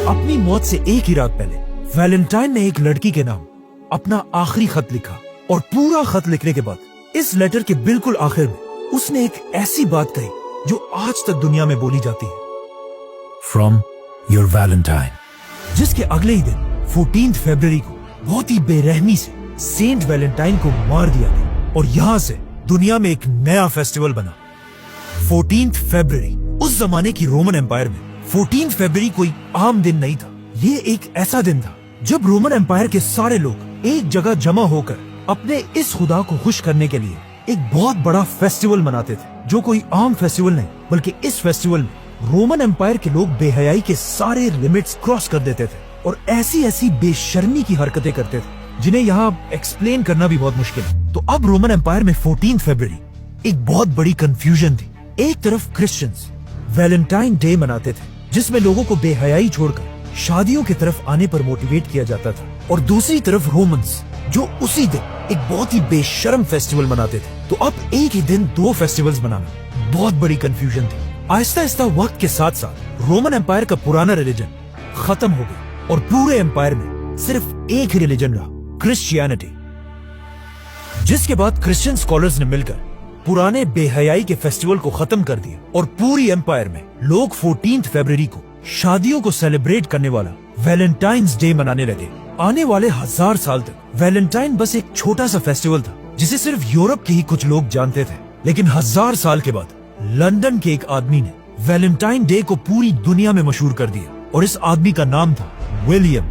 अपनी मौत से एक ही रात पहले वैलेंटाइन ने एक लड़की के नाम अपना आखिरी खत लिखा और पूरा खत लिखने के बाद इस लेटर के बिल्कुल आखिर में उसने एक ऐसी बात कही जो आज तक दुनिया में बोली जाती है, फ्रॉम योर वैलेंटाइन। जिसके अगले ही दिन 14 फरवरी को बहुत ही बेरहमी से सेंट वैलेंटाइन को मार दिया गया और यहाँ से दुनिया में एक नया फेस्टिवल बना। 14 फरवरी उस जमाने की रोमन एम्पायर में 14 फरवरी कोई आम दिन नहीं था। ये एक ऐसा दिन था जब रोमन एम्पायर के सारे लोग एक जगह जमा होकर अपने इस खुदा को खुश करने के लिए एक बहुत बड़ा फेस्टिवल मनाते थे, जो कोई आम फेस्टिवल नहीं बल्कि इस फेस्टिवल में रोमन एम्पायर के लोग बेहयाई के सारे लिमिट्स क्रॉस कर देते थे और ऐसी ऐसी बेशर्मी की हरकतें करते थे जिन्हें यहाँ एक्सप्लेन करना भी बहुत मुश्किल है। तो अब रोमन एम्पायर में 14 फरवरी एक बहुत बड़ी कंफ्यूजन थी। एक तरफ क्रिश्चियंस वैलेंटाइन डे मनाते थे जिसमें लोगों को बेहयाई छोड़कर शादियों की तरफ आने पर मोटिवेट किया जाता था, और दूसरी तरफ रोमन्स जो उसी दिन एक बहुत ही बेशर्म फेस्टिवल मनाते थे। तो अब एक ही दिन दो फेस्टिवल्स मनाना बहुत बड़ी कंफ्यूजन थी। आहिस्ता आहिस्ता वक्त के साथ साथ रोमन एम्पायर का पुराना रिलीजन खत्म हो गया और पूरे एम्पायर में सिर्फ एक ही रिलीजन रहा, क्रिश्चियनिटी। जिसके बाद क्रिश्चियन स्कॉलर्स ने मिलकर पुराने बेहयाई के फेस्टिवल को खत्म कर दिया और पूरी एम्पायर में लोग 14 फरवरी को शादियों को सेलिब्रेट करने वाला वैलेंटाइंस डे मनाने लगे। आने वाले 1000 साल तक वैलेंटाइन बस एक छोटा सा फेस्टिवल था जिसे सिर्फ यूरोप के ही कुछ लोग जानते थे, लेकिन 1000 साल के बाद लंदन के एक आदमी ने वैलेंटाइन डे को पूरी दुनिया में मशहूर कर दिया और इस आदमी का नाम था William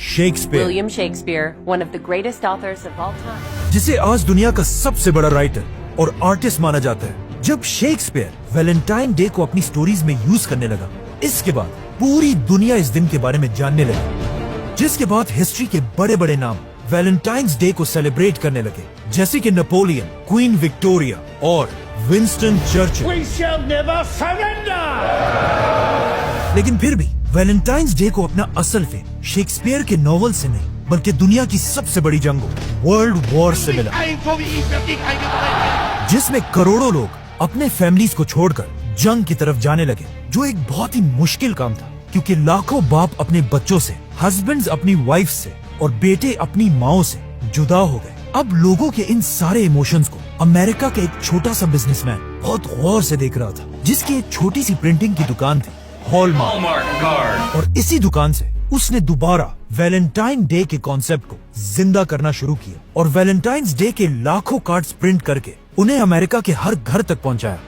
Shakespeare, one of the greatest authors of all time, जिसे आज दुनिया का सबसे बड़ा राइटर और आर्टिस्ट माना जाता है। जब शेक्सपियर वैलेंटाइन डे को अपनी स्टोरीज में यूज करने लगा, इसके बाद पूरी दुनिया इस दिन के बारे में जानने लगी, जिसके बाद हिस्ट्री के बड़े बड़े नाम वैलेंटाइंस डे को सेलिब्रेट करने लगे, जैसे कि नेपोलियन, क्वीन विक्टोरिया और Winston Churchill. We shall never surrender! लेकिन फिर भी वैलेंटाइंस डे को अपना असल फेम शेक्सपियर के नॉवल से नहीं बल्कि दुनिया की सबसे बड़ी जंगों वर्ल्ड वॉर से मिला, जिसमें करोड़ों लोग अपने फैमिलीज को छोड़कर जंग की तरफ जाने लगे, जो एक बहुत ही मुश्किल काम था क्योंकि लाखों बाप अपने बच्चों से, हस्बैंड्स अपनी वाइफ से और बेटे अपनी माओ से जुदा हो गए। अब लोगों के इन सारे इमोशंस को अमेरिका का एक छोटा सा बिजनेसमैन बहुत गौर से देख रहा था, जिसकी एक छोटी सी प्रिंटिंग की दुकान थी, हॉलमार्क कार्ड। और इसी दुकान से उसने दोबारा वैलेंटाइन डे के कॉन्सेप्ट को जिंदा करना शुरू किया और वैलेंटाइंस डे के लाखों कार्ड्स प्रिंट करके उन्हें अमेरिका के हर घर तक पहुंचाया।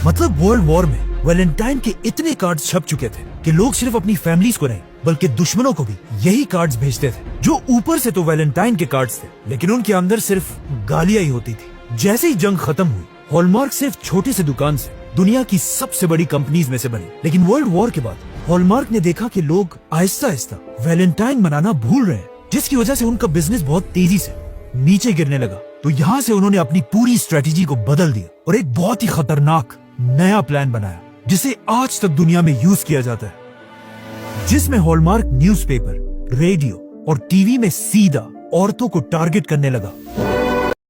मतलब वर्ल्ड वॉर में वैलेंटाइन के इतने कार्ड्स छप चुके थे कि लोग सिर्फ अपनी फैमिलीज को नहीं बल्कि दुश्मनों को भी यही कार्ड्स भेजते थे, जो ऊपर से तो वैलेंटाइन के कार्ड्स थे लेकिन उनके अंदर सिर्फ गालियां ही होती थी। जैसे ही जंग खत्म हुई, हॉलमार्क सिर्फ छोटी सी दुकान से दुनिया की सबसे बड़ी कंपनीज में से बनी। लेकिन वर्ल्ड वॉर के बाद हॉलमार्क ने देखा कि लोग आहिस्ता आहिस्ता वैलेंटाइन मनाना भूल रहे हैं, जिसकी वजह से उनका बिजनेस बहुत तेजी से नीचे गिरने लगा। तो यहाँ से उन्होंने अपनी पूरी स्ट्रेटेजी को बदल दिया और एक बहुत ही खतरनाक नया प्लान बनाया जिसे आज तक दुनिया में यूज किया जाता है, जिसमें हॉलमार्क न्यूज़पेपर, रेडियो और टीवी में सीधा औरतों को टारगेट करने लगा